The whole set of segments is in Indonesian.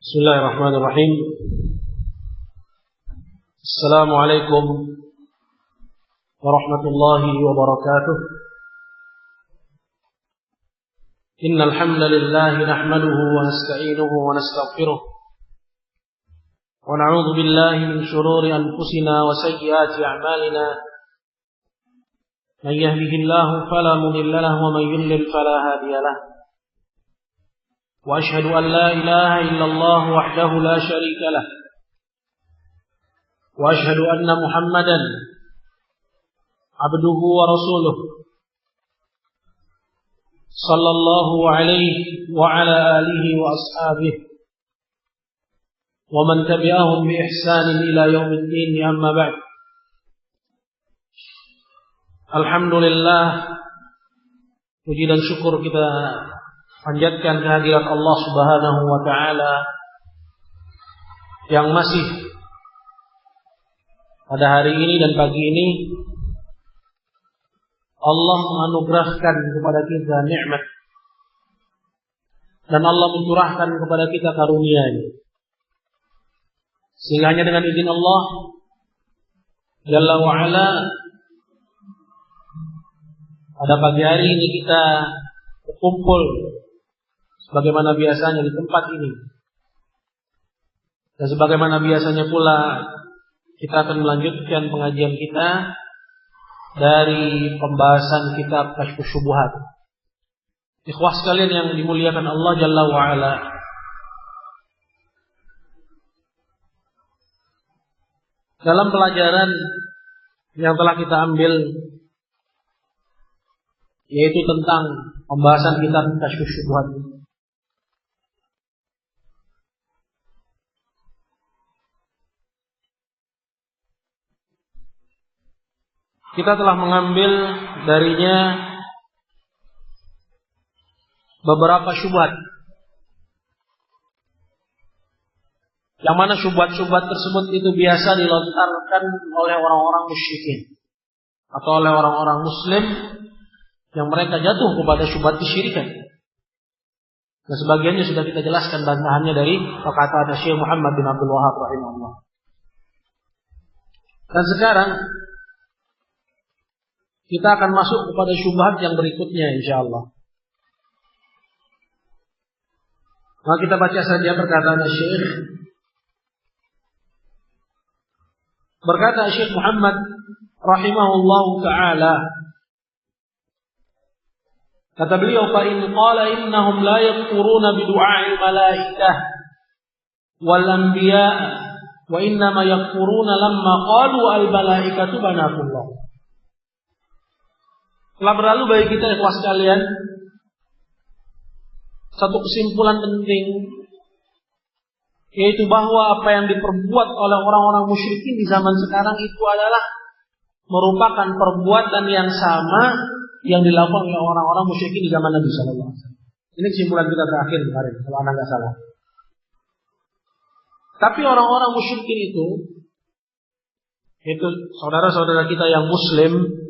Bismillahirrahmanirrahim. Assalamualaikum warahmatullahi wabarakatuh. Innal hamdalillah nahmaduhu wa nasta'inuhu wa nastaghfiruh wa na'udzu billahi min shururi anfusina wa sayyiati a'malina. Man yahdihillahu fala mudilla lahu wa man yudlil fala hadiya lahu. وأشهد أن لا إله إلا الله وحده لا شريك له وأشهد أن محمدا عبده ورسوله صلى الله عليه وعلى آله وأصحابه ومن تبعهم بإحسان إلى يوم الدين. أما بعد. Alhamdulillah, puji dan syukur kita panjatkan kehadirat Allah Subhanahu wa taala yang masih pada hari ini dan pagi ini Allah menganugerahkan kepada kita nikmat dan Allah mencurahkan kepada kita karunia-Nya, sehingga hanya dengan izin Allah Jalla wa Ala pada pagi hari ini kita berkumpul sebagaimana biasanya di tempat ini, dan sebagaimana biasanya pula kita akan melanjutkan pengajian kita dari pembahasan kitab Kasyfus Syubuhat. Ikhwah sekalian yang dimuliakan Allah Jalla wa Ala, dalam pelajaran yang telah kita ambil, yaitu tentang pembahasan kitab Kasyfus Syubuhat, kita telah mengambil darinya beberapa syubhat, yang mana syubhat-syubhat tersebut itu biasa dilontarkan oleh orang-orang musyrikin atau oleh orang-orang muslim yang mereka jatuh kepada syubhat kesyirikan. Dan sebagiannya sudah kita jelaskan bantahannya dari perkataan Syekh Muhammad bin Abdul Wahhab rahimahullah. Dan sekarang kita akan masuk kepada syubhat yang berikutnya insyaallah. Maka kita baca saja perkataan Syekh. Berkata Syekh Muhammad rahimahullah taala, kata beliau, fa in qala innahum la yakfuruna bi du'a'il malaikah wal anbiya wa innama yakfuruna lamma qalu al malaikatu banatullah. Telah berlalu bagi kita ikhwas sekalian satu kesimpulan penting, yaitu bahwa apa yang diperbuat oleh orang-orang musyrikin di zaman sekarang itu adalah merupakan perbuatan yang sama yang dilakukan oleh orang-orang musyrikin di zaman Nabi sallallahu alaihi wasallam. Ini kesimpulan kita terakhir kemarin, kalau Anda enggak salah. Tapi orang-orang musyrikin itu saudara-saudara kita yang muslim.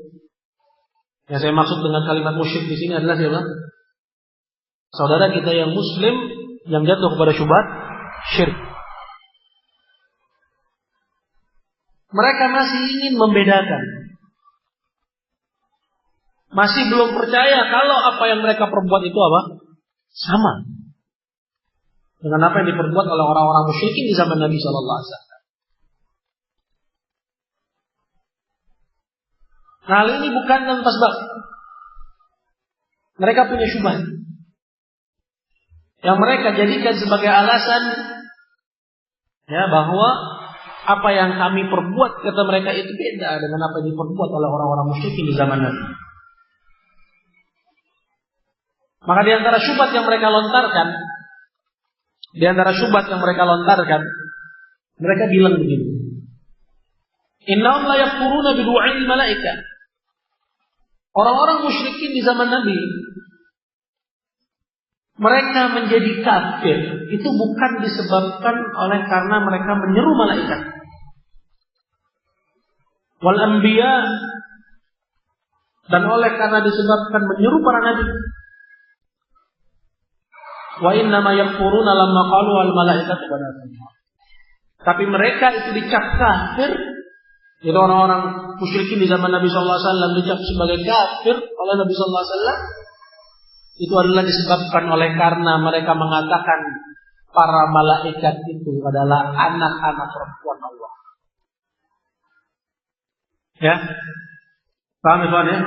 Yang saya maksud dengan kalimat musyrik di sini adalah siapa? Saudara kita yang muslim yang jatuh kepada syubhat syirik. Mereka masih ingin membedakan, masih belum percaya kalau apa yang mereka perbuat itu apa? Sama dengan apa yang diperbuat oleh orang-orang musyrikin di zaman Nabi sallallahu alaihi wasallam. Hal ini bukan tanpa sebab. Mereka punya syubhat yang mereka jadikan sebagai alasan, ya, bahwa apa yang kami perbuat, kata mereka, itu beda dengan apa yang diperbuat oleh orang-orang musyrikin di zaman Nabi. Maka di antara syubhat yang mereka lontarkan, mereka bilang begini, innahum la yakfuruna bi du'a'il malaikah. Orang-orang musyrikin di zaman Nabi, mereka menjadi kafir itu bukan disebabkan oleh karena mereka menyeru malaikat wal anbiya, dan oleh karena disebabkan menyeru para nabi, Wa innama yakfuruna lamma qalu al malaikatu banatullah. Tapi mereka itu dicap kafir. Itu orang-orang musyrikin di zaman Nabi sallallahu alaihi wasallam dicap sebagai kafir oleh Nabi sallallahu alaihi wasallam. Itu adalah disebabkan oleh karena mereka mengatakan para malaikat itu adalah anak-anak perempuan Allah. Ya, paham ya?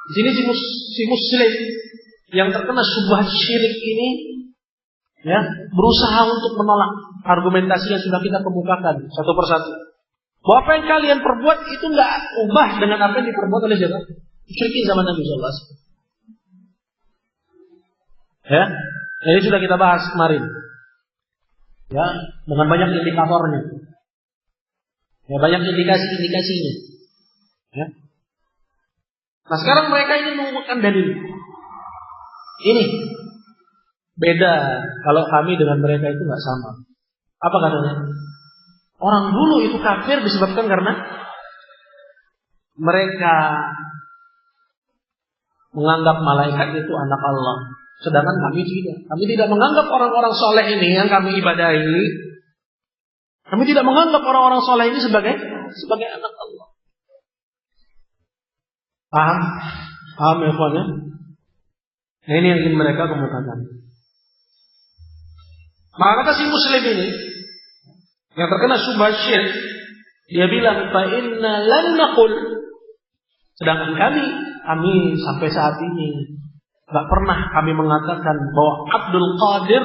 Di sini si muslim yang terkena syubhat syirik ini, ya, berusaha untuk menolak argumentasi yang sudah kita kemukakan satu persatu. Bahwa apa yang kalian perbuat itu nggak ubah dengan apa yang diperbuat oleh siapa? Musyrikin zaman Nabi sallallahu alaihi wasallam. Ya, ini sudah kita bahas kemarin. Ya, dengan banyak indikatornya. Ya, banyak indikasinya. Ya. Nah, sekarang mereka ini mengumumkan dalil. Ini beda kalau kami dengan mereka itu nggak sama. Apa katanya? Orang dulu itu kafir disebabkan karena mereka menganggap malaikat itu anak Allah. Sedangkan kami tidak. Kami tidak menganggap orang-orang soleh ini yang kami ibadahi. Kami tidak menganggap orang-orang soleh ini sebagai anak Allah. Paham? Paham ya kawan ya? Nah, ini yang ingin mereka kemukakan. Maka si muslim ini yang terkena syubhat syirik, dia bilang fa inna lan naqul, sedangkan kami sampai saat ini enggak pernah kami mengatakan bahwa Abdul Qadir,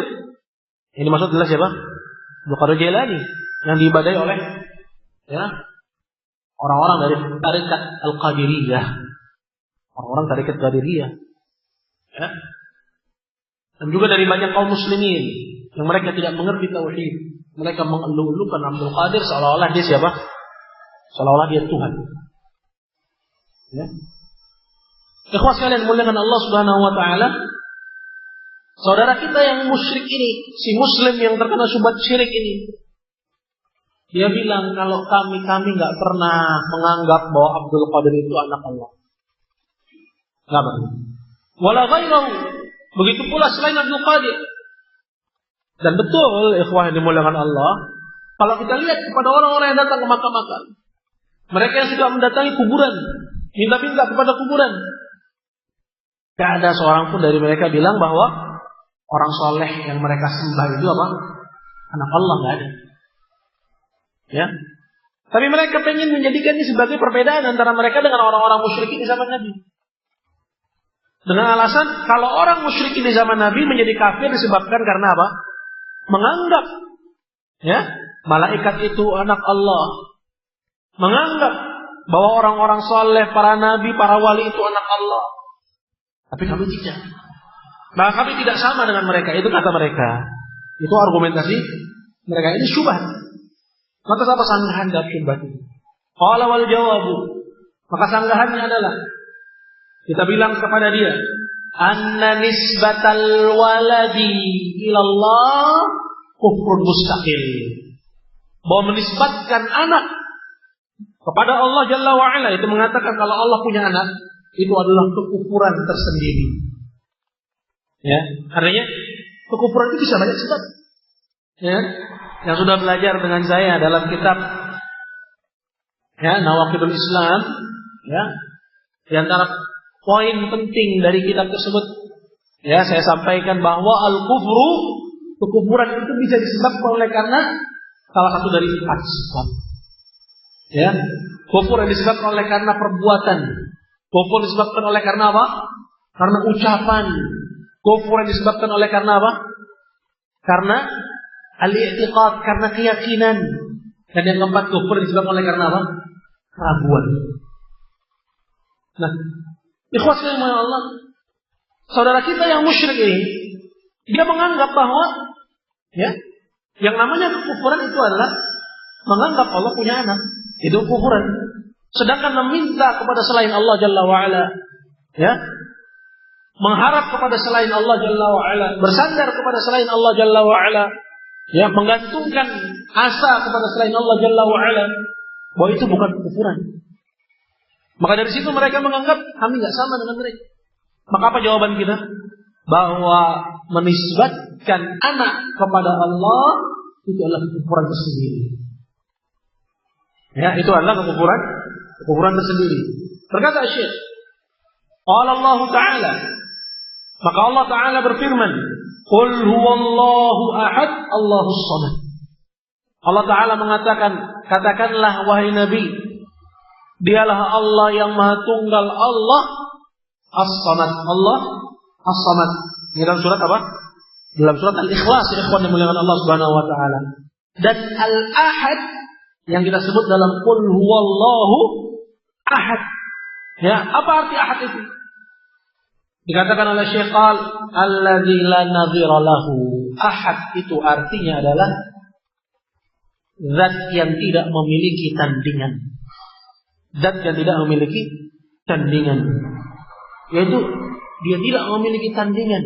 ini maksud jelas siapa? Abdul Qadir Jailani yang diibadahi oleh ya orang-orang dari tarekat Al-Qadiriyah. Orang-orang tarekat Qadiriyah. Ya. Dan juga dari banyak kaum muslimin yang mereka tidak mengerti tauhid. Mereka mengeluh-elukan Abdul Qadir seolah-olah dia siapa? Seolah-olah dia Tuhan. Ya. Ikhwas sekalian muliakan Allah Subhanahu wa taala. Saudara kita yang musyrik ini, si muslim yang terkena syubhat syirik ini, dia bilang kalau kami enggak pernah menganggap bahwa Abdul Qadir itu anak Allah. Enggak pernah. Wala ghairahu. Begitu pula selain Abdul Qadir. Dan betul, ikhwah yang dimuliakan Allah, kalau kita lihat kepada orang-orang yang datang ke makam-makam, mereka yang sudah mendatangi kuburan, minta-minta kepada kuburan, tidak ada seorang pun dari mereka bilang bahwa orang soleh yang mereka sembah itu apa? Anak Allah, nggak ada. Ya. Tapi mereka ingin menjadikan ini sebagai perbedaan antara mereka dengan orang-orang musyrikin di zaman Nabi. Dengan alasan kalau orang musyrikin di zaman Nabi menjadi kafir disebabkan karena apa? Menganggap ya malaikat itu anak Allah, menganggap bahwa orang-orang soleh, para nabi, para wali itu anak Allah. Tapi kami tidak. Nah, kami tidak sama dengan mereka. Itu kata mereka. Itu argumentasi mereka. Ini syubhat. Maka apa sanggahan dari syubhat ini? Qala wal jawabu. Maka sanggahannya adalah kita bilang kepada dia, anna nisbatal waladi ilallah kufrun mustaqil. Bahwa menisbatkan anak kepada Allah Jalla wa'ala, itu mengatakan kalau Allah punya anak, itu adalah kekufuran tersendiri. Ya, artinya kekufuran itu bisa banyak sebab. Ya, yang sudah belajar dengan saya dalam kitab ya Nawaqidul Islam, ya, di antara poin penting dari kitab tersebut, ya, saya sampaikan bahwa al-kufru, kekufuran itu bisa disebabkan oleh karena salah satu dari 4 sebab. Ya, kufur yang disebabkan oleh karena perbuatan. Kufur disebabkan oleh karena apa? Karena ucapan. Kufur yang disebabkan oleh karena apa? Karena al-i'tiqad, karena keyakinan. Dan yang keempat, kufur disebabkan oleh karena apa? Keraguan. Nah, ikhwas yang Allah, saudara kita yang musyrik ini, dia menganggap bahwa ya, yang namanya kekufuran itu adalah menganggap Allah punya anak. Itu kufuran. Sedangkan meminta kepada selain Allah Jalla wa'ala, ya, mengharap kepada selain Allah Jalla wa'ala, bersandar kepada selain Allah Jalla wa'ala, ya, menggantungkan asa kepada selain Allah Jalla wa'ala, bahwa itu bukan kekufuran. Maka dari situ mereka menganggap kami nggak sama dengan mereka. Maka apa jawaban kita? bahwa menisbatkan anak kepada Allah itu adalah kekufuran tersendiri. Ya, itu adalah kekufuran tersendiri. Berkata Syekh, qala Allah Ta'ala, maka Allah Ta'ala berfirman, qul huwallahu ahad, Allahus samad. Allah Ta'ala mengatakan, katakanlah wahai Nabi, dialah Allah yang Maha Tunggal, Allah As-Samad. Allah As-Samad. Ini dalam surat apa? Dalam surat Al-Ikhlas, ikhwan yang dimuliakan Allah Subhanahu wa taala. Dan Al-Ahad yang kita sebut dalam qul huwallahu ahad. Ya, apa arti ahad itu? Dikatakan oleh Syekh alladzi la nadhira lahu. Ahad itu artinya adalah zat yang tidak memiliki tandingan. Zat yang tidak memiliki tandingan. Yaitu dia tidak memiliki tandingan.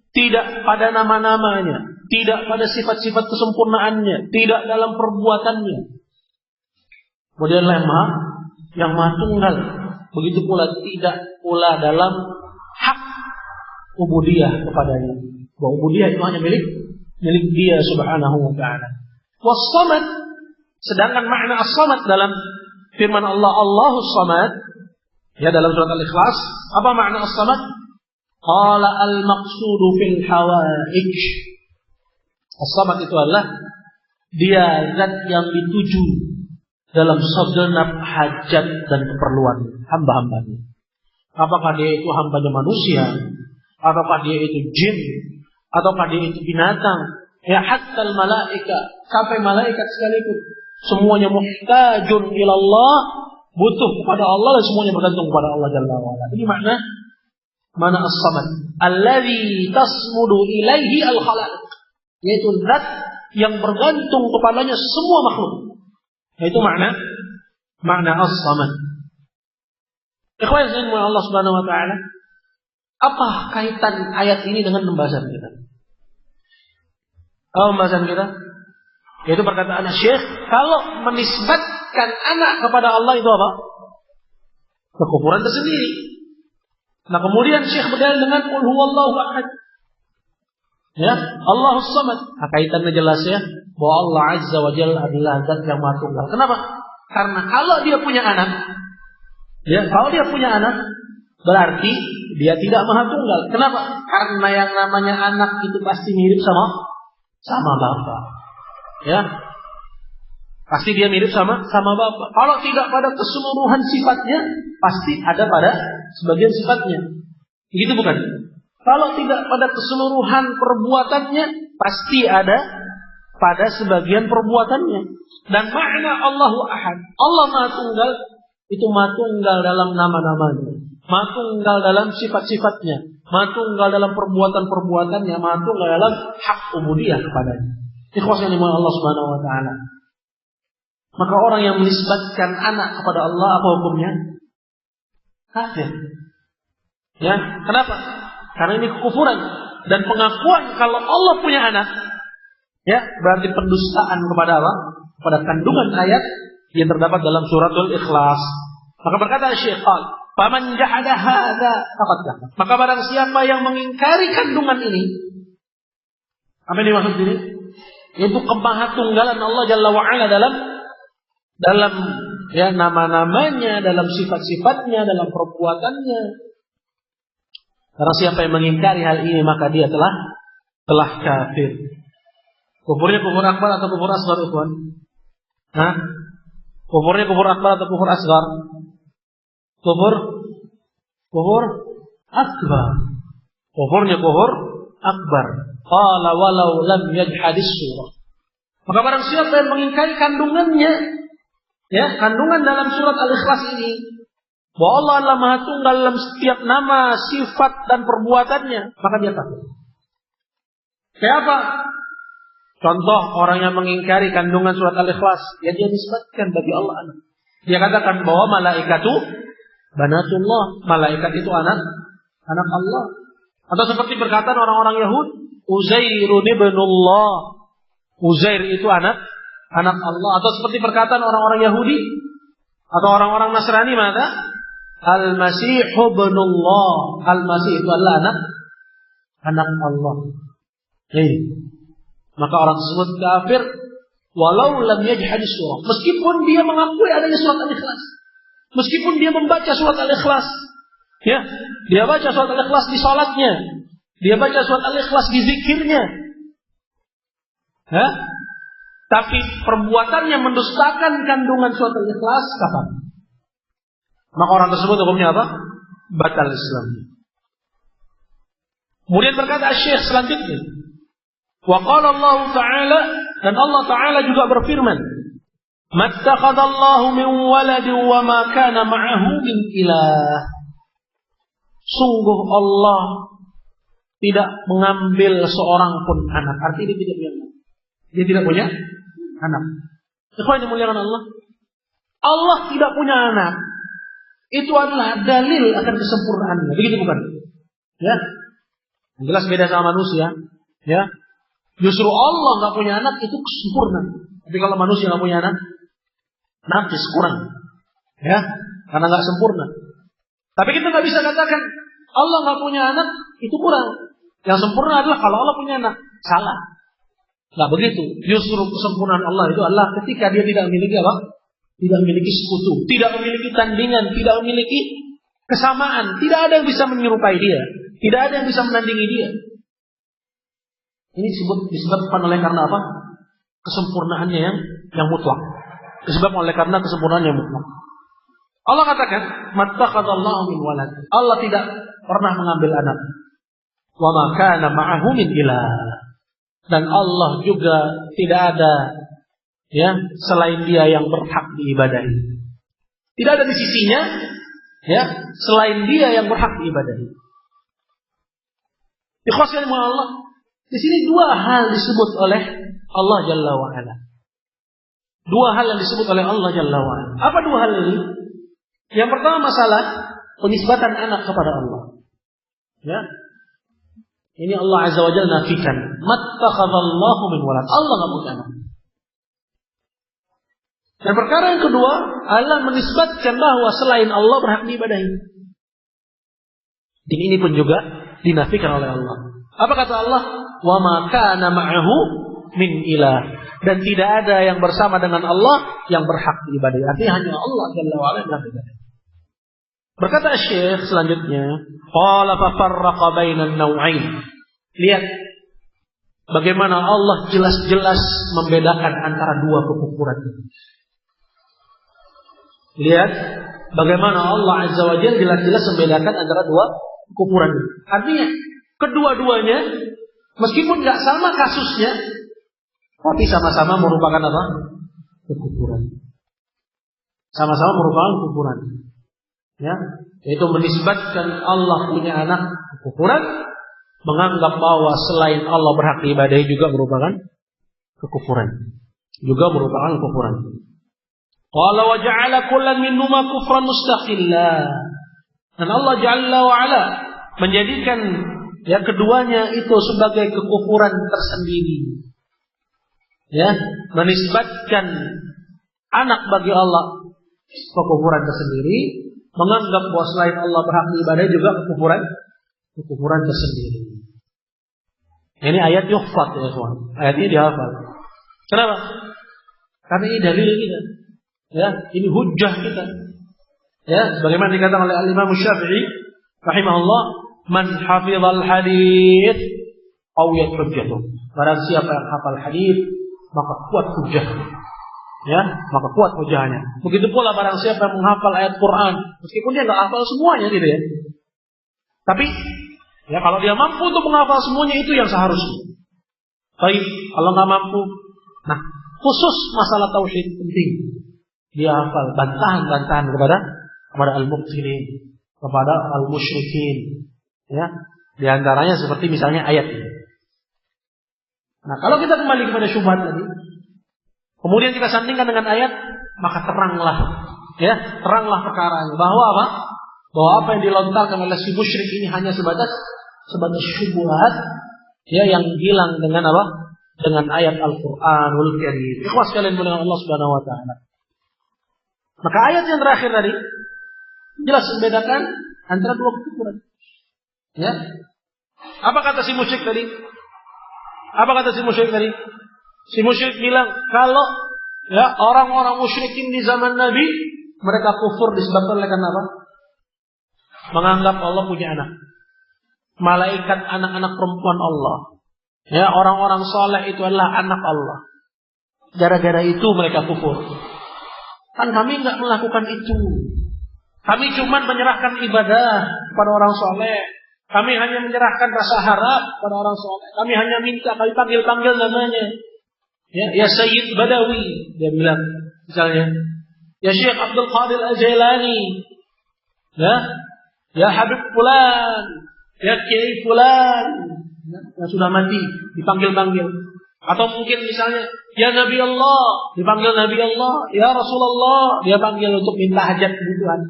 Tidak pada nama-namanya, tidak pada sifat-sifat kesempurnaannya, tidak dalam perbuatannya. Kemudian yang Maha Tunggal. Begitu pula tidak pula dalam hak ubudiyah kepadanya. Bahwa ubudiyah itu hanya milik Dia Subhanahu wa taala. Was-Samad, sedangkan makna As-Samad dalam firman Allah, Allahus Samad, ya dalam surat Al-Ikhlas, apa makna As-Samad? Qala al-maqsudu fil hawaij. As-Samad itu adalah dia zat yang dituju dalam segenap hajat dan keperluan hamba-hambanya. Apakah dia itu hambanya manusia, ataukah dia itu jin, ataukah dia itu binatang, ya hatta al-malaika, sampai malaikat sekalipun, semuanya muhtajun ilallah, butuh kepada Allah dan semuanya bergantung kepada Allah Jalla wa Ala. Ini mana As-Samad, alladzi tasmudu ilaihi al-khalaiq, yaitu zat yang bergantung kepadanya semua makhluk. Itu makna As-Samad. Ikhwan fillah Allah Subhanahu wa taala, apa kaitan ayat ini dengan pembahasan kita? Pembahasan kita yaitu perkataan Syekh, kalau menisbatkan anak kepada Allah itu apa? Kekufuran tersendiri. Nah kemudian Syekh berdalil dengan qul huwallahu ahad. Ya, Allahus Samad. Kaitannya jelas ya, bahwa Allah Azza wa Jalla adalah zat yang Maha Tunggal. Kenapa? Karena kalau dia punya anak, berarti dia tidak Maha Tunggal. Kenapa? Karena yang namanya anak itu pasti mirip sama bapak. Ya. Pasti dia mirip sama bapak. Kalau tidak pada keseluruhan sifatnya, pasti ada pada sebagian sifatnya. Begitu bukan? Kalau tidak pada keseluruhan perbuatannya, pasti ada pada sebagian perbuatannya. Dan makna Allahu Ahad, Allah Maha Tunggal, itu Maha Tunggal dalam nama-namanya, Maha Tunggal dalam sifat-sifatnya, Maha Tunggal dalam perbuatan-perbuatannya, Maha Tunggal dalam hak ubudiyah kepadanya. Ikhwas yang dimana Allah Subhanahu wa taala. Maka orang yang menisbatkan anak kepada Allah, apa hukumnya? Kafir. Ya, kenapa? Karena ini kekufuran dan pengakuan kalau Allah punya anak, ya berarti pendustaan kepada apa? Kepada kandungan ayat yang terdapat dalam suratul Ikhlas. Maka berkata Syekh, "Faman jahada hadza faqad kafar." Maka barang siapa yang mengingkari kandungan ini, apa yang dimaksud ini? Yaitu kemahatunggalan Allah Jalla wa Ala dalam ya nama-namanya, dalam sifat-sifatnya, dalam perbuatannya. Karena siapa yang mengingkari hal ini maka dia telah kafir. Kufurnya kufur akbar atau kufur asgar, ikhwan? Kufurnya kufur akbar atau kufur asgar? Kufur akbar. Kufurnya kufur akbar. Qala walau lam yajhadis surah. Maka barang siapa yang mengingkari kandungannya, ya, kandungan dalam surat Al-Ikhlas ini, bahwa Allah adalah Maha Tunggal dalam setiap nama, sifat dan perbuatannya, maka dia kafir. Kayak apa? Contoh orang yang mengingkari kandungan surat Al-Ikhlas, ya dia nisbatkan bagi Allah anak. Dia katakan bahwa malaikatu banatullah, malaikat itu anak Allah. Atau seperti perkataan orang-orang Yahudi, Uzairun ibnullah, Uzair itu anak Allah. Atau seperti perkataan orang-orang Yahudi atau orang-orang Nasrani, mana? Al-Masih ibnullah, Al-Masih itu adalah anak Allah. Maka orang tersebut kafir walau lam yajhad surah. Meskipun dia mengakui adanya surat Al-Ikhlas. Meskipun dia membaca surat Al-Ikhlas. Ya, dia baca surat Al-Ikhlas di salatnya. Dia baca surat Al-Ikhlas di zikirnya. Ya? Tapi perbuatannya mendustakan kandungan surat Al-Ikhlas, kapan? Maka orang tersebut hukumnya apa? Batal Islam. Kemudian berkata Syekh selanjutnya, wa qala Allah Ta'ala, dan Allah Ta'ala juga berfirman, mattakhadallahu min waladin wa ma kana ma'ahu min ilah. Sungguh Allah tidak mengambil seorang pun anak. Artinya dia tidak punya anak. Dia tidak punya anak. Ikhwan yang dimuliakan Allah, Allah tidak punya anak. Itu adalah dalil akan kesempurnaannya. Begitu bukan? Ya. Jelas beda sama manusia. Ya. Justru Allah nggak punya anak itu sempurna. Tapi kalau manusia nggak punya anak, najis, kurang. Ya. Karena nggak sempurna. Tapi kita nggak bisa katakan Allah nggak punya anak itu kurang. Yang sempurna adalah kalau Allah punya anak. Salah. Nggak begitu. Justru kesempurnaan Allah itu adalah ketika dia tidak memiliki apa? Tidak memiliki sekutu, tidak memiliki tandingan, tidak memiliki kesamaan. Tidak ada yang bisa menyerupai dia. Tidak ada yang bisa menandingi dia. Ini disebabkan oleh karena apa? Kesempurnaannya yang mutlak. Disebabkan oleh karena kesempurnaan yang mutlak. Allah katakan, mattakhadallahu min walad. Allah tidak pernah mengambil anak. Wa ma kana ma'ahu min ilah. Dan Allah juga tidak ada ya selain dia yang berhak diibadahi. Tidak ada di sisinya ya selain dia yang berhak diibadahi. Ikhwaskan Allah, di sini dua hal disebut oleh Allah Jalla wa Ala. Dua hal yang disebut oleh Allah Jalla wa Ala. Apa dua hal ini? Yang pertama masalah penisbatan anak kepada Allah. Ya. Ini Allah Azza wa Jalla nafikan, mattakhadallahu min walad. Allah enggak punya anak. Dan perkara yang kedua, Allah menisbatkan bahwa selain Allah berhak diibadahi. Dan ini pun juga dinafikan oleh Allah. Apa kata Allah? Wa ma kana ma'ahu min ilah. Dan tidak ada yang bersama dengan Allah yang berhak diibadahi. Artinya hanya Allah Jalla wa Ala yang berhak diibadahi. Berkata Syekh selanjutnya, qala fa farraqa bainan naw'ain. Lihat bagaimana Allah jelas-jelas membedakan antara dua kekufuran ini. Lihat bagaimana Allah Azza wa Jalla jelas-jelas membedakan antara dua kekufuran ini. Artinya kedua-duanya meskipun nggak sama kasusnya, tapi sama-sama merupakan apa? Kekufuran. Sama-sama merupakan kekufuran. Ya, yaitu menisbatkan Allah punya anak, kekufuran. Menganggap bahwa selain Allah berhak diibadahi juga merupakan kekufuran. Juga merupakan kekufuran. Qala wa ja'ala kullan minhuma kufran mustaqillah. Dan Allah Jalla wa Ala menjadikan ya keduanya itu sebagai kekufuran tersendiri. Ya, menisbatkan anak bagi Allah kekufuran tersendiri, menganggap bahwa selain Allah berhak diibadahi juga kekufuran tersendiri. Ini ayat yuhfad ya kawan. Ayat ini dihafal. Kenapa? Karena ini dalil kita. Ya, ini hujjah kita. Ya, sebagaimana dikatakan oleh Al-Imam Syafi'i rahimahullah, man hafizal hadits qawiyat hujjatuh. Barang siapa yang hafal hadits, maka kuat hujjahnya. Ya, maka kuat hujjahnya. Begitu pula barang siapa yang menghafal ayat Quran, meskipun dia enggak hafal semuanya gitu ya. Tapi ya kalau dia mampu untuk menghafal semuanya itu yang seharusnya. Baik, kalau nggak mampu, nah khusus masalah tauhid penting. Dia hafal bantahan-bantahan kepada al-mubtilin, kepada al-musyrikin. Ya, di antaranya seperti misalnya ayat ini. Nah, kalau kita kembali kepada syubhat tadi, kemudian kita sandingkan dengan ayat, maka teranglah perkaranya bahwa apa? Bahwa apa yang dilontarkan oleh si musyrik ini hanya sebatas syubhat ya yang hilang dengan apa? Dengan ayat Al-Qur'anul Karim. Ikhwas sekalian dengan Allah Subhanahu wa taala. Maka ayat yang terakhir tadi jelas membedakan antara dua kekufuran. Ya. Apa kata si musyrik tadi? Apa kata si musyrik tadi? Si musyrik bilang, kalau ya orang-orang musyrikin di zaman Nabi, mereka kufur disebabkan oleh karena apa? Menganggap Allah punya anak. Malaikat anak-anak perempuan Allah. Ya, orang-orang soleh itu adalah anak Allah. Gara-gara itu mereka kufur. Kan kami enggak melakukan itu. Kami cuma menyerahkan ibadah kepada orang soleh. Kami hanya menyerahkan rasa harap kepada orang soleh. Kami hanya minta, kami panggil-panggil namanya. Ya Sayyid Badawi, dia bilang misalnya. Ya Syekh Abdul Qadir Al-Jailani. Ya Habib Fulan. Ya Kiai Fulan. Yang sudah mati, dipanggil-panggil. Atau mungkin misalnya, ya Nabi Allah, dipanggil Nabi Allah. Ya Rasulullah, dia panggil untuk minta hajat kebutuhan.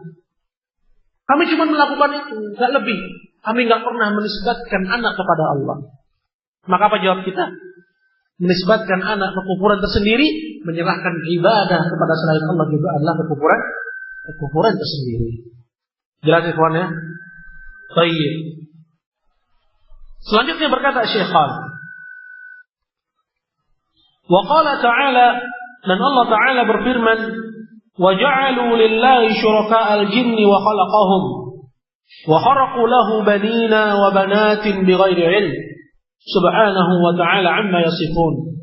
Kami cuma melakukan itu, gak lebih. Kami gak pernah menisbatkan anak kepada Allah. Maka apa jawab kita? Menisbatkan anak kekufuran tersendiri, menyerahkan ibadah kepada selain Allah juga adalah kekufuran tersendiri. Jelas ikhwan ya? Baik. Selanjutnya berkata Syekh wa qala ta'ala, dan Allah Ta'ala berfirman, wa ja'alu lillahi syuraka'al jinni wa khalaqahum wa kharaqu lahu banina wa banatin bighairi ilm subhanahu wa ta'ala amma yasifun.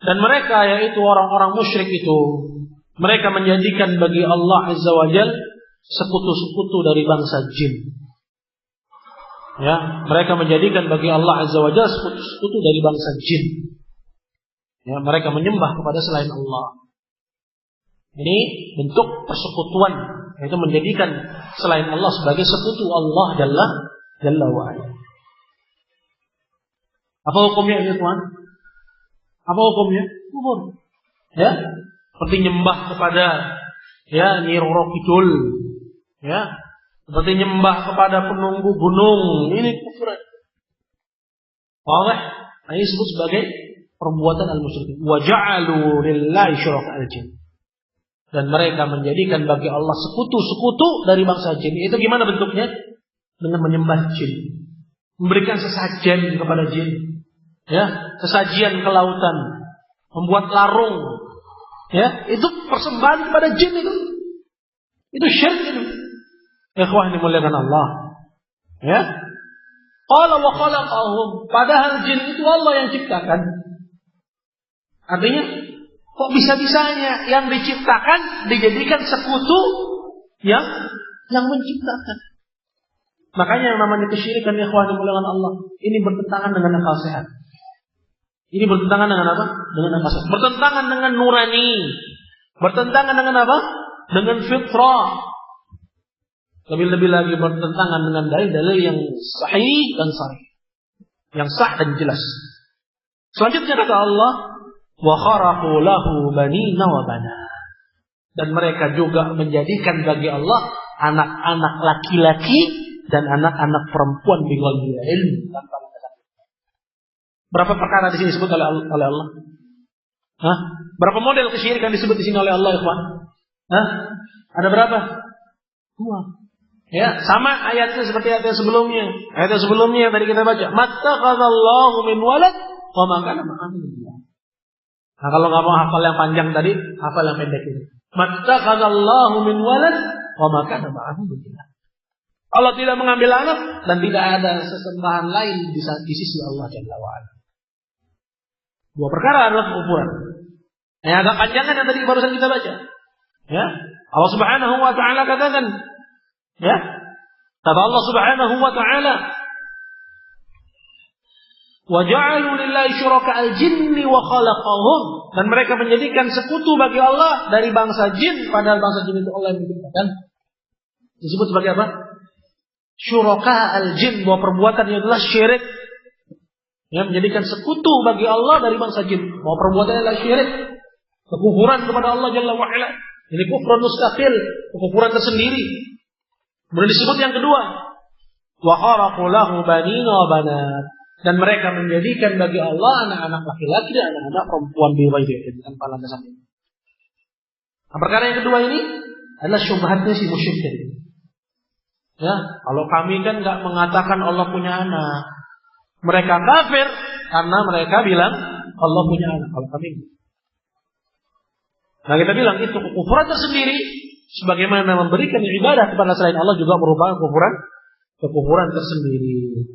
Dan mereka, yaitu orang-orang musyrik itu, mereka menjadikan bagi Allah Azza wa Jalla sekutu-sekutu dari bangsa jin. Ya, mereka menjadikan bagi Allah Azza wa Jalla sekutu-sekutu dari bangsa jin. Ya, mereka menyembah kepada selain Allah. Ini bentuk persekutuan, yaitu menjadikan selain Allah sebagai sekutu Allah Jalla wa Ala. Apa hukumnya ini, Tuhan? Apa hukumnya? Kufur. Ya, seperti nyembah kepada Nyi Roro Kidul. Ya, seperti nyembah kepada penunggu gunung, ini kufur. Ini disebut sebagai perbuatan al-musyrikin. Wa ja'alu lillahi syuraka'al jin. Dan mereka menjadikan bagi Allah sekutu-sekutu dari bangsa jin. Itu gimana bentuknya? Dengan menyembah jin, memberikan sesajen kepada jin. Ya, sesajian ke lautan, membuat larung. Ya, itu persembahan kepada jin itu. Itu syirik itu. Ikhwah dimuliakan Allah. Ya. Qala wa khalaqahum, padahal jin itu Allah yang ciptakan. Artinya, kok bisa-bisanya yang diciptakan dijadikan sekutu yang menciptakan. Makanya yang namanya kesyirikan, ikhwah dimuliakan Allah, ini bertentangan dengan akal sehat. Ini bertentangan dengan apa? Dengan akal sehat. Bertentangan dengan nurani. Bertentangan dengan apa? Dengan fitrah. Lebih-lebih lagi bertentangan dengan dalil-dalil yang sahih dan sahih, yang sah dan jelas. Selanjutnya kata Allah, wa kharaqu lahu banina wa banat. Dan mereka juga menjadikan bagi Allah anak-anak laki-laki dan anak-anak perempuan bighairi ilm. Berapa perkara di sini disebut oleh Allah? Berapa model kesyirikan disebut di sini oleh Allah, ikhwan? Ada berapa? 2. Ya, sama ayatnya seperti ayat yang sebelumnya. Ayat yang sebelumnya tadi kita baca, mattakhadallahu min walad wa ma kana ma'ahu min ilah. Nah, kalau enggak mau hafal yang panjang tadi, hafal yang pendek ini. Mattakhadallahu min walad wa ma kana ma'ahu min ilah. Allah tidak mengambil anak dan tidak ada sesembahan lain di sisi Allah Jalla wa Ala. 2 perkara adalah kekufuran. Yang agak panjangan yang tadi barusan kita baca. Ya, Allah Subhanahu wa Ta'ala katakan, ya, kata Allah Subhanahu wa Ta'ala, wa ja'alu lillahi syuraka'al jinni wa khalaqahum, dan mereka menjadikan sekutu bagi Allah dari bangsa jin, padahal bangsa jin itu Allah yang menciptakan. Disebut sebagai apa? Syuraka'al jin, bahwa perbuatannya adalah syirik. Ya, menjadikan sekutu bagi Allah dari bangsa jin, bahwa perbuatannya adalah syirik, kekufuran kepada Allah Jalla wa Ala. Ini kufrun mustaqil, kekufuran tersendiri. Kemudian disebut yang kedua, wa kharaqu lahu banina wa banat, dan mereka menjadikan bagi Allah anak-anak laki-laki dan anak-anak perempuan bighairi tanpa landasan ini. Nah, perkara yang kedua ini adalah syubhatnya si musyrik. Ya, kalau kami kan nggak mengatakan Allah punya anak. Mereka kafir karena mereka bilang Allah punya anak. Kalau kami, nah kita bilang itu kekufuran tersendiri. Sebagaimana memberikan ibadah kepada selain Allah juga merupakan kekufuran tersendiri.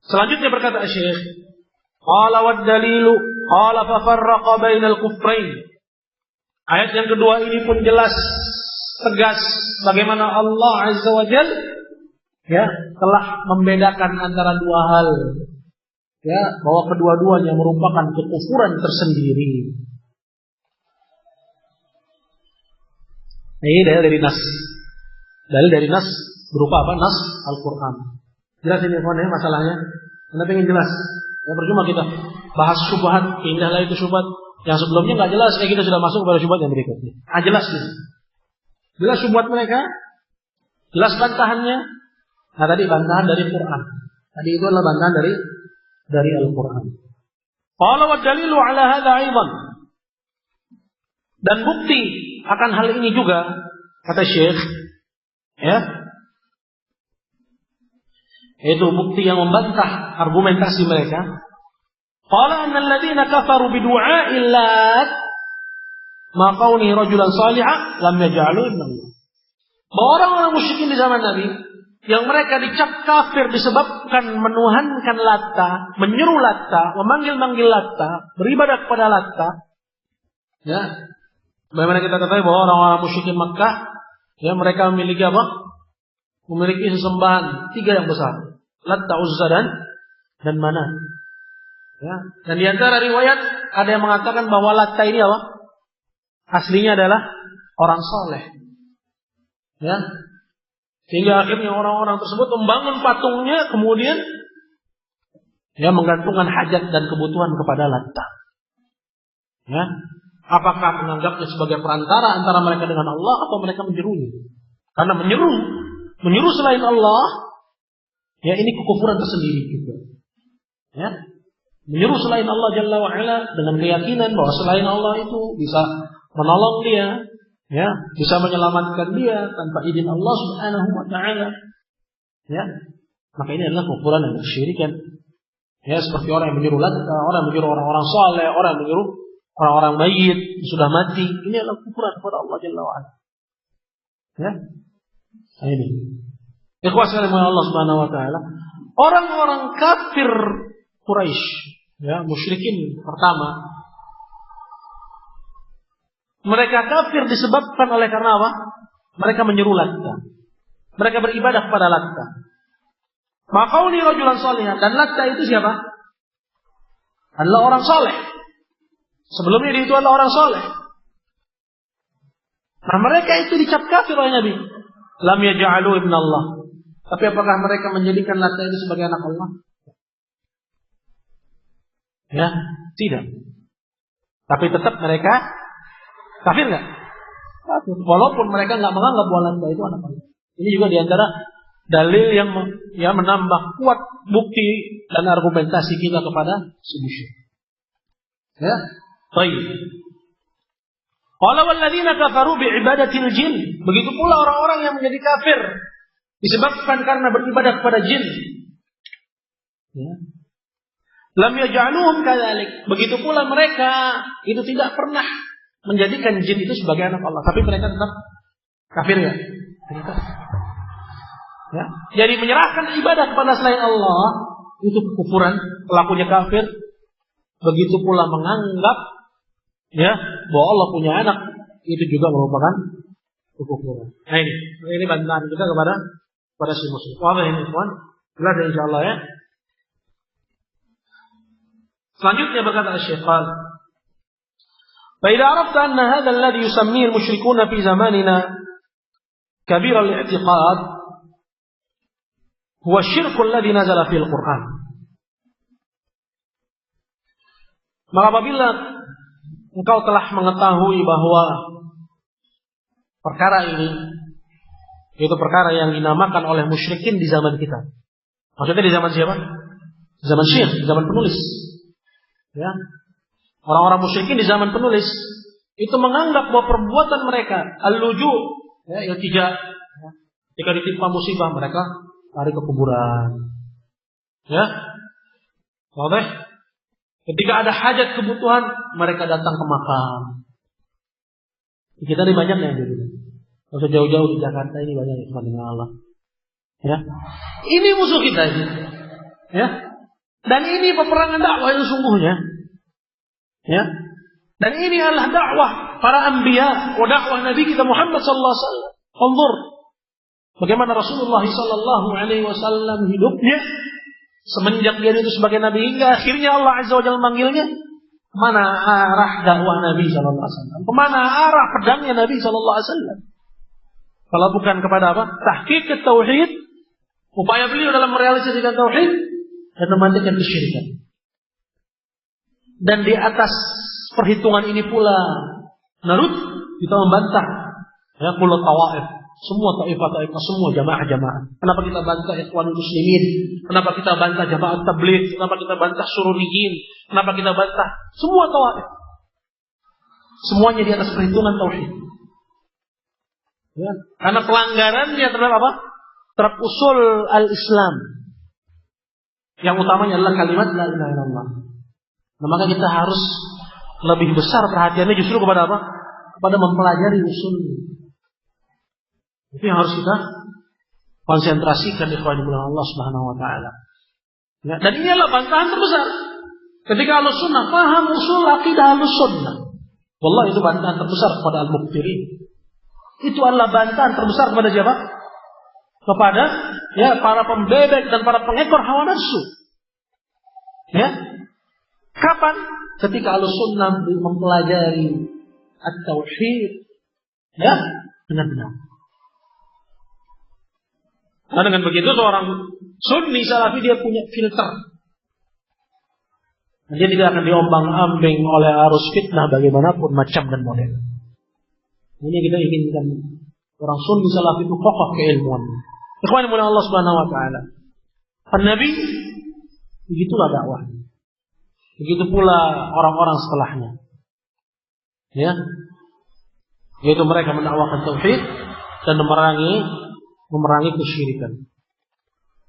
Selanjutnya berkata Syekh, qala wad dalilu qala fa farraqa bainal kufrain. Ayat yang kedua ini pun jelas tegas bagaimana Allah Azza wa Jalla ya telah membedakan antara dua hal. Ya, bahwa kedua-duanya merupakan kekufuran tersendiri. Ini dari nas. Dalil dari nas berupa apa? Nas Al-Quran. Jelas ini ya masalahnya. Anda ingin jelas. Ya percuma kita bahas syubhat, indahlah itu syubhat. Yang sebelumnya nggak jelas, kita sudah masuk kepada syubhat yang berikutnya. Jelas gitu. Jelas syubhat mereka. Jelas bantahannya. Nah tadi bantahan dari Quran. Tadi itu adalah bantahan dari Al-Quran. Qala wa dalilu ala hadha aidan. Dan bukti akan hal ini juga kata Syekh ya, yaitu bukti yang membantah argumentasi mereka. Qala annal ladzina kafaru bi du'a'il lat ma kauni rajulan salihah lam yaj'alu illallah. Bahwa orang-orang musyrikin di zaman Nabi yang mereka dicap kafir disebabkan menuhankan Latta, menyeru Latta, memanggil-manggil Latta, beribadah kepada Latta. Ya. Bagaimana kita ketahui bahwa orang-orang musyrikin Makkah ya mereka memiliki apa? Memiliki sesembahan 3 yang besar. Latta, Uzza dan Manat. Ya. Dan di antara riwayat ada yang mengatakan bahwa Latta ini apa? Aslinya adalah orang soleh. Ya. Sehingga akhirnya orang-orang tersebut membangun patungnya kemudian ya menggantungkan hajat dan kebutuhan kepada Latta. Ya. Apakah menganggapnya sebagai perantara antara mereka dengan Allah atau mereka menyerunya? Karena menyeru selain Allah, ya ini kekufuran tersendiri juga. Ya, menyeru selain Allah Jalla wa Ala dengan keyakinan bahwa selain Allah itu bisa menolong dia, ya, bisa menyelamatkan dia tanpa izin Allah Subhanahu wa Ta'ala. Ya, maka ini adalah kekufuran dan kesyirikan. Ya, seperti orang yang menyeru Latta, orang yang menyeru orang-orang saleh, orang yang menyeru orang-orang mayit sudah mati, ini adalah kufur kepada Allah Jalla wa Ala. Ya. Ini. Ikhwas fillah Allah Subhanahu wa taala. Orang-orang kafir Quraisy, ya, musyrikin pertama. Mereka kafir disebabkan oleh karena apa? Mereka menyeru Latta. Mereka beribadah kepada Latta. Maqauli rajulan shalihan, dan Latta itu siapa? Adalah orang saleh. Sebelumnya dia itu adalah orang soleh. Nah mereka itu dicap kafir oleh Nabi. Lam yaj'alu ibnallah. Tapi apakah mereka menjadikan Latta itu sebagai anak Allah? Ya, tidak. Tapi tetap mereka kafir nggak? Kafir. Walaupun mereka nggak menganggap bahwa Latta itu anak Allah. Ini juga diantara dalil yang menambah kuat bukti dan argumentasi kita kepada si musyrik. Ya. Baik. Qala walladzina kafaru bi'ibadatil jin. Begitu pula orang-orang yang menjadi kafir disebabkan karena beribadah kepada jin. Ya. Lam yaj'aluhum kadzalik. Begitu pula mereka itu tidak pernah menjadikan jin itu sebagai anak Allah, tapi mereka tetap kafir ya. Ya. Jadi menyerahkan ibadah kepada selain Allah itu kekufuran, pelakunya kafir. Begitu pula menganggap ya bahwa Allah punya anak itu juga merupakan kekufuran. Nah ini bantahan kita kepada si muslim. Wah ini kawan, jelas insyaallah ya. Selanjutnya berkata Syekh Fal, "Fa idza arafta anna hadha alladhi yusammihi al-musyrikuna fi zamanina kabira al-i'tiqad huwa asy-syirku alladhi nazala fil Qur'an." Maka apabila engkau telah mengetahui bahwa perkara ini yaitu perkara yang dinamakan oleh musyrikin di zaman kita. Maksudnya di zaman siapa? Zaman Syekh, zaman penulis. Ya. Orang-orang musyrikin di zaman penulis itu menganggap bahwa perbuatan mereka al-luju, ya, iltija, Jika ditimpa musibah, mereka lari ke kuburan. Ya, oke. Ketika ada hajat kebutuhan, mereka datang ke makam. Kita ini banyak yang begitu. Tidak usah jauh-jauh di Jakarta ini banyak yang dengan Allah. Ya, ini musuh kita ini. Ya, dan ini peperangan dakwah yang sungguhnya. Ya, dan ini adalah dakwah para anbiya, dakwah Nabi kita Muhammad sallallahu alaihi wasallam. Anzur bagaimana Rasulullah sallallahu alaihi wasallam hidupnya semenjak dia itu sebagai nabi hingga akhirnya Allah azza wajalla manggilnya. Kemana arah dakwah Nabi sallallahu alaihi wasallam? Kemana arah pedangnya Nabi sallallahu alaihi wasallam? Kalau bukan kepada apa? Tahqiq tauhid, upaya beliau dalam merealisasikan tauhid dan mematikan kesyirikan. Dan di atas perhitungan ini pula Narut kita membantah ya kullu tawaif, semua taifah-taifah, semua jamaah-jamaah. Kenapa kita bantah ikhwanul muslimin? Kenapa kita bantah jamaah tabligh? Kenapa kita bantah sururiyin? Kenapa kita bantah semua tawaif? Semuanya di atas perhitungan tauhid. Ya, karena pelanggarannya terhadap apa? Terhadap usul al-Islam. Yang utamanya adalah kalimat la ilaha illallah. Nah, maka kita harus lebih besar perhatiannya justru kepada apa? Kepada mempelajari usulnya. Itu yang harus kita konsentrasikan di kewajiban Allah Subhanahu wa taala. Ya, dan ini adalah bantahan terbesar. Ketika Ahlussunnah paham usul akidah Ahlussunnah. Wallahi itu bantahan terbesar kepada al-mubtirin. Itu adalah bantahan terbesar kepada siapa? Kepada ya para pembebek dan para pengekor hawa nafsu. Ya. Kapan? Ketika Ahlussunnah mempelajari at-tauhid ya benar-benar. Nah, dengan begitu seorang sunni salafi dia punya filter. Dia tidak akan diombang-ambing oleh arus fitnah bagaimanapun macam dan model. Ini kita inginkan orang sunni salafi itu kokoh keilmuan. Ikhwan fillah Allah Subhanahu wa taala. Nabi begitulah dakwah. Begitu pula orang-orang setelahnya. Ya. Yaitu mereka mendakwakan tauhid dan memerangi kesyirikan.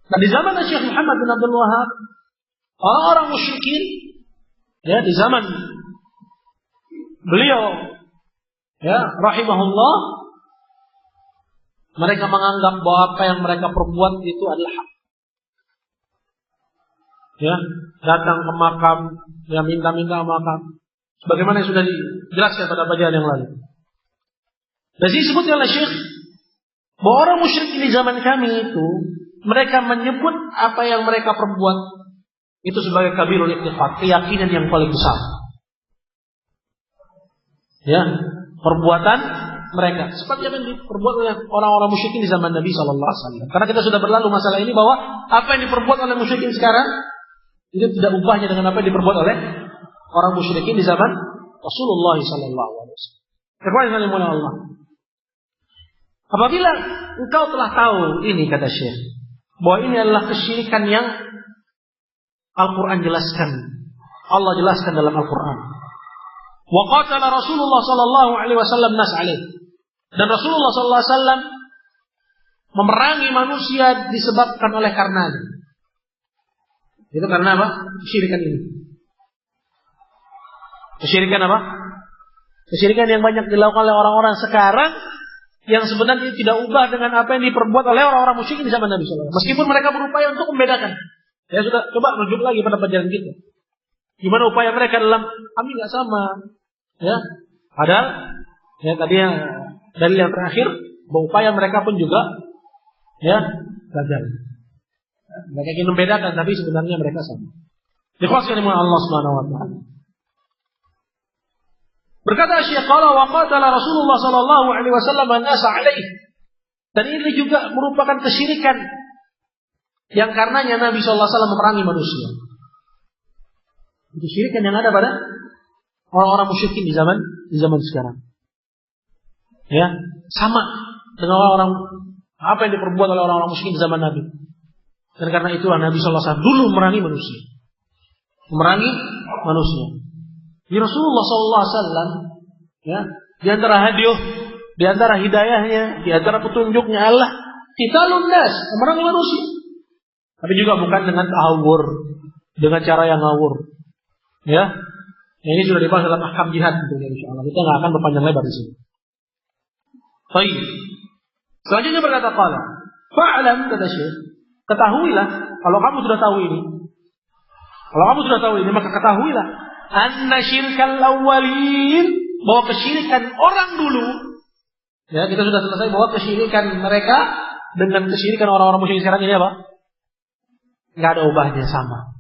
Nah, di zaman Syekh Muhammad bin Abdul Wahab, orang musyrikin ya di zaman beliau ya rahimahullah, mereka menganggap bahwa apa yang mereka perbuat itu adalah hak. Ya, datang ke makam, ya minta-minta makam. Sebagaimana yang sudah dijelaskan pada pelajaran yang lalu. Dan disebutkan oleh Syekh bahwa orang musyrik di zaman kami itu mereka menyebut apa yang mereka perbuat itu sebagai kabirul i'tiqad, keyakinan yang paling besar. Ya, perbuatan mereka seperti apa yang diperbuat oleh orang-orang musyrikin di zaman Nabi sallallahu alaihi wasallam. Karena kita sudah berlalu masalah ini bahwa apa yang diperbuat oleh musyrikin sekarang itu tidak ubahnya dengan apa yang diperbuat oleh orang musyrikin di zaman Rasulullah sallallahu alaihi wasallam. Kepada Allah. Apabila engkau telah tahu ini kata Syekh, bahwa ini adalah kesyirikan yang Al-Quran jelaskan, Allah jelaskan dalam Al-Quran. Wa qatala Rasulullah sallallahu alaihi wasallam nas alaih. Dan Rasulullah sallallahu alaihi wasallam memerangi manusia disebabkan oleh karenanya. Itu karena apa? Kesyirikan ini. Kesyirikan apa? Kesyirikan yang banyak dilakukan oleh orang-orang sekarang yang sebenarnya tidak ubah dengan apa yang diperbuat oleh orang-orang musyrik di zaman Nabi sallallahu alaihi wasallam. Meskipun mereka berupaya untuk membedakan. Ya sudah, coba rujuk lagi pada pelajaran kita. Gimana upaya mereka dalam kami nggak sama, ya. Padahal ya tadi yang dalil yang terakhir, bahwa upaya mereka pun juga ya gagal. Mereka ingin membedakan, tapi sebenarnya mereka sama. Dikhlaskan oleh Allah Subhanahu wa taala. Berkata Syekh qala wa qatala Rasulullah sallallahu alaihi wasallam an-nas alaihi. Dan ini juga merupakan kesyirikan yang karenanya Nabi sallallahu alaihi wasallam memerangi manusia. Itu kesyirikan yang ada pada orang-orang musyrikin di zaman sekarang. Ya, sama dengan orang apa yang diperbuat oleh orang-orang musyrikin di zaman Nabi. Dan karena itulah Nabi sallallahu alaihi wasallam dulu memerangi manusia. Memerangi manusia. Di Rasulullah sallallahu alaihi wasallam ya, di antara hadiah, di antara hidayahnya, di antara petunjuknya Allah qitalun nas, memerangi manusia. Tapi juga bukan dengan tahawur, dengan cara yang ngawur. Ya. Ini sudah dibahas dalam ahkam jihad tentunya insyaallah. Kita enggak akan berpanjang lebar di sini. Baik. Selanjutnya berkata qala, fa'lam kata Syekh, ketahuilah kalau kamu sudah tahu ini. Kalau kamu sudah tahu ini maka ketahuilah anna syirkal awwalin, bahwa kesyirikan orang dulu. Ya, kita sudah selesai bahwa kesyirikan mereka dengan kesyirikan orang-orang musyrik sekarang ini apa? Enggak ada ubahnya, sama.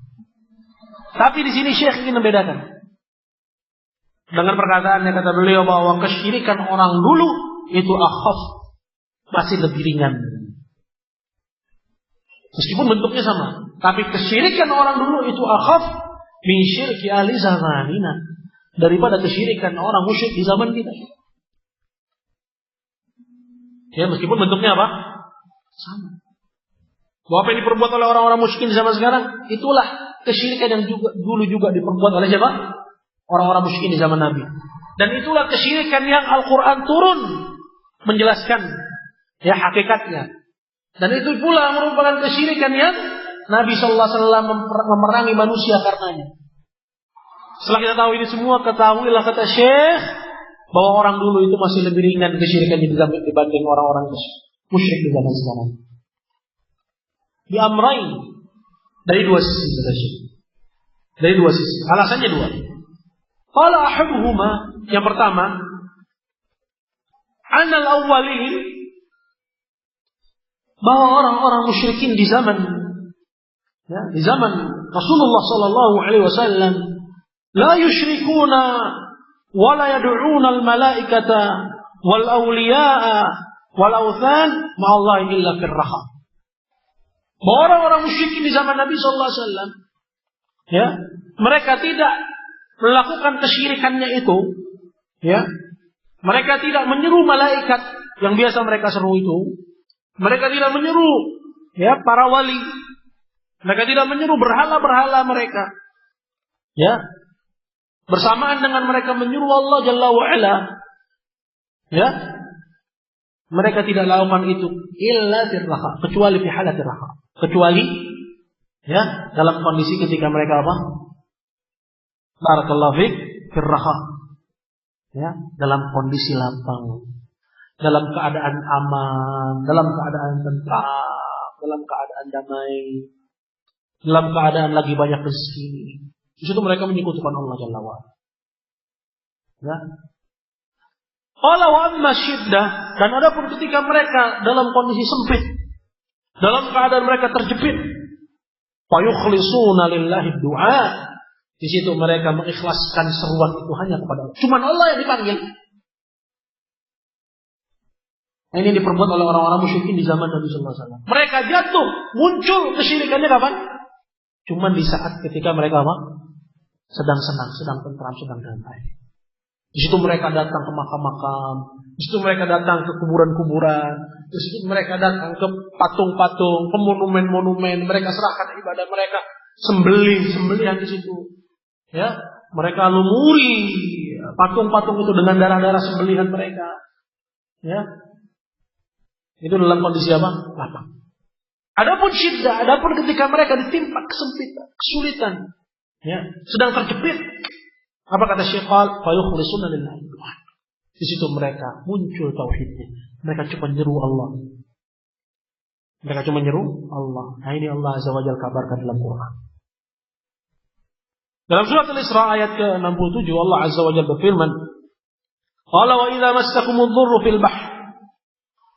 Tapi di sini Syekh ingin membedakan. Dengan perkataan yang kata beliau bahwa kesyirikan orang dulu itu akhaf, masih lebih ringan. Meskipun bentuknya sama, tapi kesyirikan orang dulu itu akhaf min syirki ahli zamanina, daripada kesyirikan orang musyrik di zaman kita. Ya, meskipun bentuknya apa? Sama. Bahwa apa yang diperbuat oleh orang-orang musyrik di zaman sekarang, itulah kesyirikan yang dulu juga diperbuat oleh siapa? Orang-orang musyrik di zaman Nabi. Dan itulah kesyirikan yang Al-Quran turun menjelaskan ya hakikatnya. Dan itu pula merupakan kesyirikan yang Nabi SAW memerangi manusia karenanya. Setelah kita tahu ini semua, ketahuilah kata Syekh bahwa orang dulu itu masih lebih ringan kesyirikannya dibanding orang-orang musyrik di zaman sekarang. Di amrain, dari dua sisi kata Syekh. Dari dua sisi. Alasannya dua. Qala ahaduhuma, yang pertama, anal awwalin, bahwa orang-orang musyrikin di zaman Rasulullah sallallahu alaihi wasallam la yusyrikuna wa la yad'una al-malaikata wal awliya'a wal awthan ma'allahi illa fir raha. Bahwa orang-orang musyrikin di zaman Nabi sallallahu alaihi wasallam ya, mereka tidak melakukan kesyirikannya itu, ya. Mereka tidak menyeru malaikat yang biasa mereka seru itu. Mereka tidak menyeru ya para wali. Mereka tidak menyeru berhala-berhala mereka. Ya. Bersamaan dengan mereka menyeru Allah Jalla wa Ala. Ya. Mereka tidak lakukan itu illa firraha, kecuali fi halatir raha. Kecuali ya dalam kondisi ketika mereka apa? Barakallahu fiik firraha. Ya, dalam kondisi lapang. Dalam keadaan aman, dalam keadaan tentram, dalam keadaan damai, dalam keadaan lagi banyak rezeki. Di situ mereka menyekutukan Allah Jalla wa Ala. Ya. Qala wa amma syiddah, dan adapun ketika mereka dalam kondisi sempit, dalam keadaan mereka terjepit, fa yukhlisuna lillahi du'a. Di situ mereka mengikhlaskan seruan itu hanya kepada Allah. Cuman Allah yang dipanggil. Nah, ini diperbuat oleh orang-orang musyrikin di zaman Nabi sallallahu alaihi wasallam. Mereka jatuh, muncul kesyirikannya kapan? Cuma di saat ketika mereka apa? Sedang senang, sedang tentram, sedang damai. Di situ mereka datang ke makam-makam, di situ mereka datang ke kuburan-kuburan, di situ mereka datang ke patung-patung, ke monumen-monumen, mereka serahkan ibadah mereka, sembelihan di situ. Ya, mereka lumuri patung-patung itu dengan darah-darah sembelihan mereka. Ya. Itu dalam kondisi apa? Lapang. Adapun syiddah, adapun ketika mereka ditimpa kesempitan, kesulitan, ya, sedang terjepit. Apa kata Syekh? Fa yukhlisuna lillahi du'a. Di situ mereka muncul tauhidnya. Mereka cuma nyeru Allah. Mereka cuma nyeru Allah. Nah, ini Allah Azza wa Jalla kabarkan dalam Quran. Dalam surat Al-Isra ayat ke-67 Allah Azza wa Jalla berfirman, "Qala wa idza massakumudh dhurru fil bahr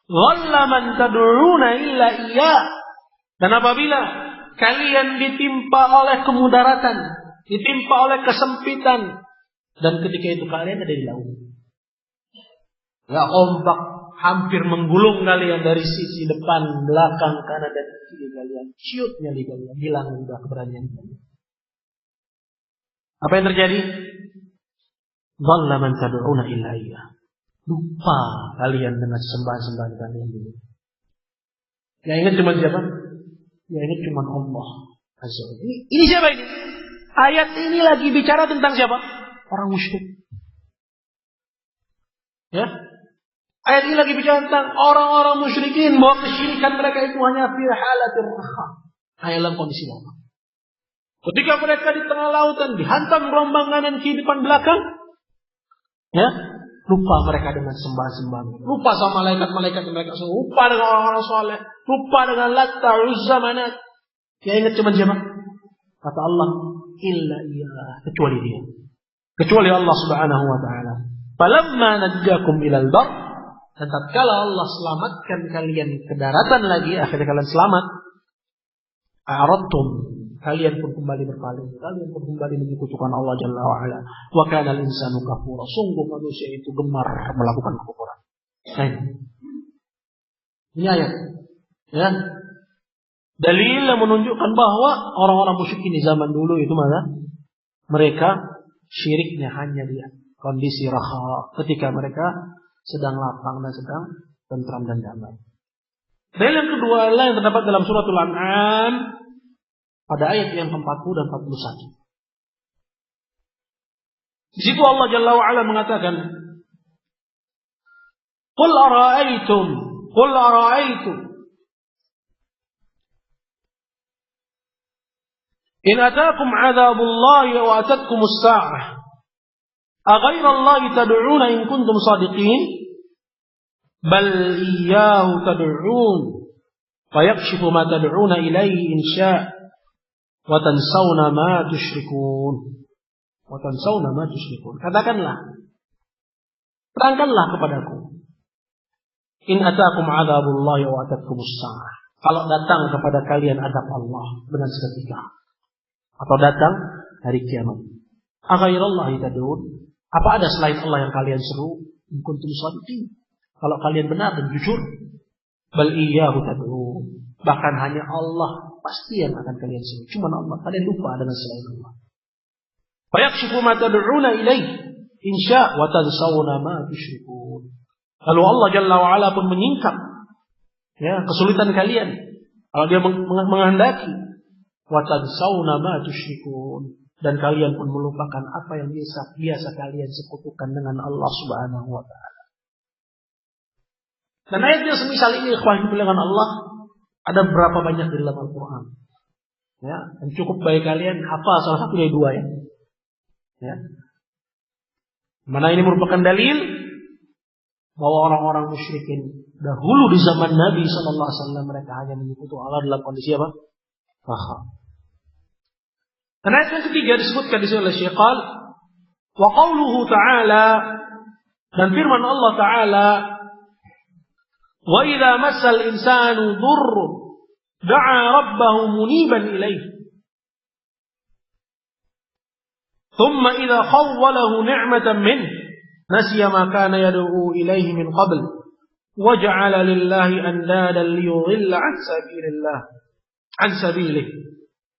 dhalla man tad'una illa iyyah." Dan apabila kalian ditimpa oleh kemudaratan, ditimpa oleh kesempitan, dan ketika itu kalian ada di laut. Ya, ombak hampir menggulung kalian dari sisi depan, belakang, kanan dan kiri kalian. Ciut nyali kalian, hilang sudah keberanian kalian. Apa yang terjadi? Dhalla man tad'una illa iyyah. Lupa kalian dengan sembahan-sembahan kalian dulu. Yang ingat cuma siapa? Yang ingat cuma Allah Azza wa Jalla. Ini siapa ini? Ayat ini lagi bicara tentang siapa? Orang musyrik. Ya. Ayat ini lagi bicara tentang orang-orang musyrikin bahwa kesyirikan mereka itu hanya fi halatir raha, hanya dalam kondisi normal. Ketika mereka di tengah lautan dihantam gelombang kanan kiri depan belakang, ya, lupa mereka dengan sembah-sembah, lupa sama malaikat-malaikat mereka, lupa dengan orang-orang soleh, lupa dengan Latta, Uzza, Manat. Ya ingat cuma siapa? Kata Allah, illa iya, kecuali dia, kecuali Allah Subhanahu wa taala. Falamma najjakum ilal bar, dan tatkala Allah selamatkan kalian ke daratan lagi, akhirnya kalian selamat. A'radtum, kalian pun kembali berpaling, kalian pun kembali menyekutukan Allah Jalla wa Ala. Wa kana al-insanu kafura, sungguh manusia itu gemar melakukan kekufuran. Nah, ini ayat, ya, dalil yang menunjukkan bahwa orang-orang musyrikin di zaman dulu itu mana? Mereka syiriknya hanya di kondisi raha, ketika mereka sedang lapang dan sedang tentram dan damai. Dalil yang kedua adalah yang terdapat dalam suratul An'am pada ayat yang ke-40 dan 41. Di situ Allah Jalla wa Ala mengatakan, Qul ara'aytum in ataakum 'adzabullahi wa atatkum as-sa'ah aghayra Allahi tad'una in kuntum shadiqin bal iyyahu tad'un fayakshifu ma tad'una ilayhi in syaa' wa tansawna ma tusyrikun. Katakanlah, terangkanlah kepadaku, in ataakum 'adzabullahi wa atatkum as-sa'ah, kalau datang kepada kalian azab Allah dengan seketika, atau datang hari kiamat, aghayrallahi tad'un, apa ada selain Allah yang kalian seru? In kuntum shadiqin, kalau kalian benar dan jujur. Bal iyyahu tad'un, bahkan hanya Allah pasti yang akan kalian seru. Cuma Allah, kalian lupa dengan selain Allah. Fayakshifu ma tad'una ilaihi in syaa' wa tansawna ma tusyrikun. Lalu Allah Jalla wa Ala pun menyingkap, ya, kesulitan kalian kalau dia menghendaki. Wa tansawna ma tusyrikun, dan kalian pun melupakan apa yang biasa kalian sekutukan dengan Allah Subhanahu wa taala. Dan ayat yang semisal ini, ikhwan dengan Allah, ada berapa banyak di dalam Al-Quran. Ya, dan cukup bagi kalian hafal salah satu dari dua ya. Ya. Mana ini merupakan dalil bahwa orang-orang musyrikin dahulu di zaman Nabi sallallahu alaihi wasallam mereka hanya mengikuti Allah dalam kondisi apa? Raha. Dan ayat yang ketiga disebutkan di sini oleh Syekh wa qauluhu ta'ala, dan firman Allah Ta'ala, wa idza massal insanu dhurrun da'a rabbahu muniban ilayhi thumma idza khawwalahu ni'matan minhu nasiya ma kana yad'u ilayhi min qabl wa ja'ala lillahi andadan liyudhilla an sabilihi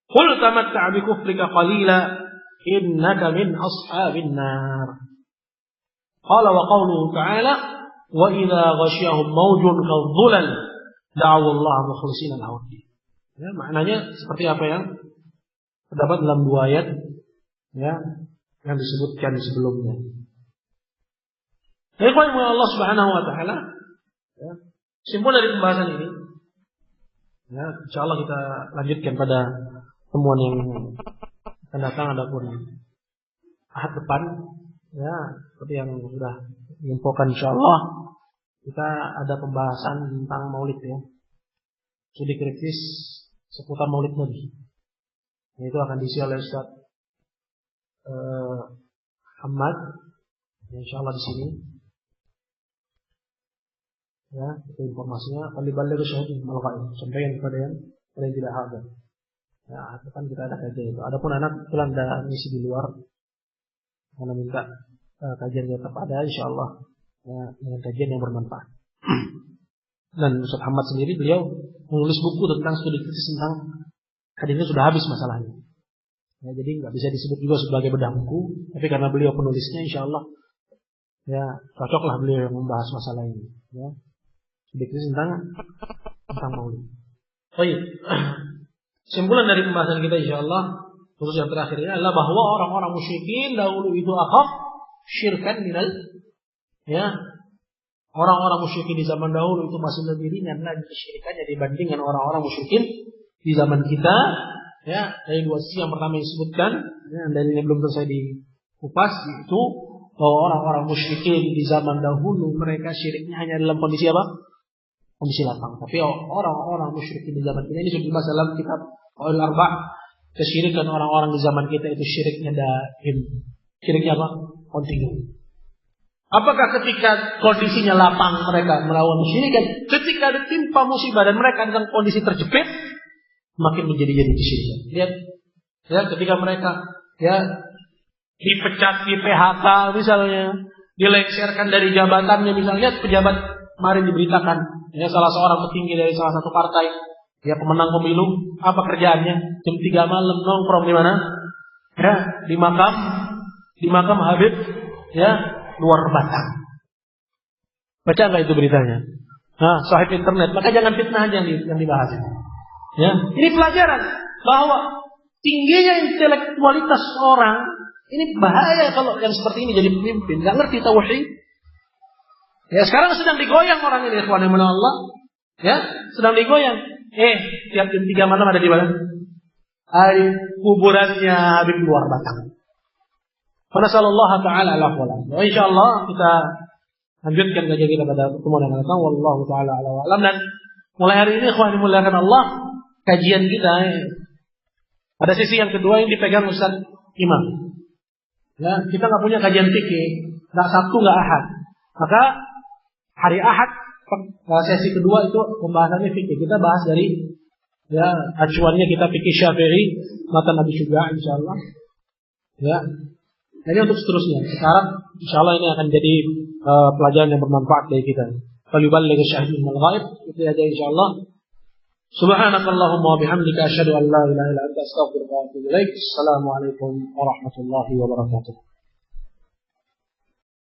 qul tamatta' bi kufrika qalila innaka min ashabin nar. Qala wa qawluhu ta'ala wa idza ghasyahum mawjun kadh-dhulal da'u Allah mukhlishina lahu-d-din. Ya, maknanya seperti apa yang terdapat dalam dua ayat ya yang disebutkan sebelumnya. Jadi kalau Allah Subhanahu wa taala ya, simpul dari pembahasan ini ya, insyaallah kita lanjutkan pada temuan yang akan datang, adapun ahad depan ya seperti yang sudah diinfokan insyaallah kita ada pembahasan tentang maulid ya, studi kritis seputar maulid Nabi. Itu akan diisi oleh Ustaz Muhammad insyaallah di sini ya, itu informasinya. Faliballigh syahidun mal ghaib, sampaikan kepada yang tidak hadir ya, kan kita ada kajian itu. Adapun anak pulang ada misi di luar karena minta kajian tetap ada insyaallah ya, dengan kajian yang bermanfaat. Dan Ustaz Muhammad sendiri beliau menulis buku tentang studi kritis tentang hadisnya sudah habis masalahnya. Ya, jadi nggak bisa disebut juga sebagai bedah buku, tapi karena beliau penulisnya, insyaallah ya cocoklah beliau yang membahas masalah ini. Ya, sedikit tentang maulid. Baik, kesimpulan dari pembahasan kita insyaallah, khusus yang terakhir ini adalah bahwa orang-orang musyrikin dahulu itu akhaf syirkan minal ya orang-orang musyrikin di zaman dahulu itu masih lebih ringan lagi kesyirikannya dibandingkan orang-orang musyrikin di zaman kita. Ya, dari dua sisi yang pertama yang disebutkan, ya, dan ini belum selesai dikupas, yaitu bahwa orang-orang musyrikin di zaman dahulu mereka syiriknya hanya dalam kondisi apa? Kondisi lapang. Tapi orang-orang musyrikin di zaman kita ini sudah dibahas dalam kitab Qawaidul Arba'. Kesyirikan orang-orang di zaman kita itu syiriknya daim. Syiriknya apa? Kontinu. Apakah ketika kondisinya lapang mereka melawan kesyirikan, ketika ditimpa musibah dan mereka dalam kondisi terjepit, makin menjadi kesyirikan. Lihat, ya, ketika mereka dipecat, di PHK misalnya, dilengsarkan dari jabatannya misalnya, lihat pejabat kemarin diberitakan, ya, salah seorang petinggi dari salah satu partai, ya, pemenang pemilu, apa kerjaannya? Jam 3 malam nongkrong di mana? Ya, di makam Habib, ya, luar Batang. Baca nggak itu beritanya? Nah, sahib internet, maka jangan fitnah aja yang dibahas. Ya, ini pelajaran bahwa tingginya intelektualitas orang ini bahaya kalau yang seperti ini jadi pemimpin, nggak ngerti tauhid. Ya, sekarang sedang digoyang orang ini, ikhwan fillah Allah. Ya, sedang digoyang. Tiap jam 3 malam ada di mana? Di kuburannya Habib luar Batang. Nasallallahu ta'ala ala wala. Insyaallah kita lanjutkan kajian kita pada pertemuan yang akan datang. Wallahu ta'ala ala wa'lam. Dan mulai hari ini ikhwan dimuliakan Allah, kajian kita ada sisi yang kedua yang dipegang Ustaz Imam. Ya, kita nggak punya kajian fikih, nggak Sabtu nggak Ahad. Maka hari Ahad sesi kedua itu pembahasannya fikih. Kita bahas dari, ya, acuannya kita fikih Syafi'i, matan Nabi Syuga insyaallah. Ya. Jadi untuk seterusnya, sekarang insyaallah ini akan jadi pelajaran yang bermanfaat bagi kita. Falyuballigh syahid minal ghaib, itu aja insyaallah. Subhanakallahumma wa bihamdika asyhadu an la ilaha illa anta astaghfiruka wa atubu ilaik. Assalamualaikum warahmatullahi wabarakatuh.